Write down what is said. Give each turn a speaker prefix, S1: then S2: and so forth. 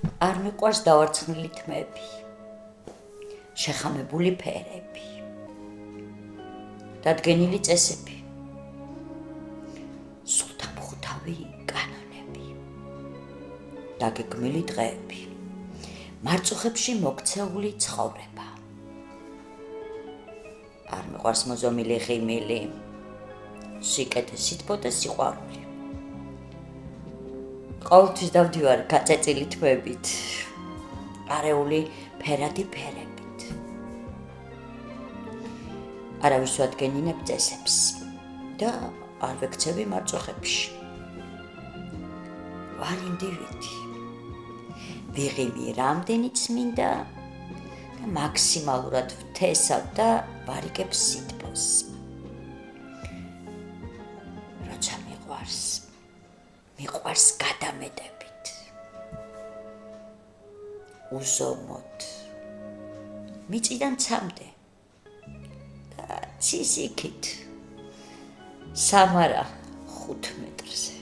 S1: არ მიყვარს დავარცხნილი თმები, შეხამებული ფერები, დადგენილი წესები, სულთამხუთავი კანონები, დაგეგმილი დღეები, მარწუხებში მოქცეული ცხოვრება. არ მიყვარს მოზომილი ღიმილი, სიკეთე, სითბო და სიყვარული. ყოველთვის დავდივარ გაწეწილი თმებით, არეული ფერადი ფერებით. არავის ვადგენინებ წესებს და არ ვექცევი მარწუხებში. ვარ ინდივიდი. ვიღიმი რამდენიც მინდა და მაქსიმალურად ვთესავ და ვარიგებ სითბოს. როცა მიყვარს გადამეტებით. უზომოდ. მიწიდან ცამდე. და ცისიქით. სამარა 5 მეტრზე.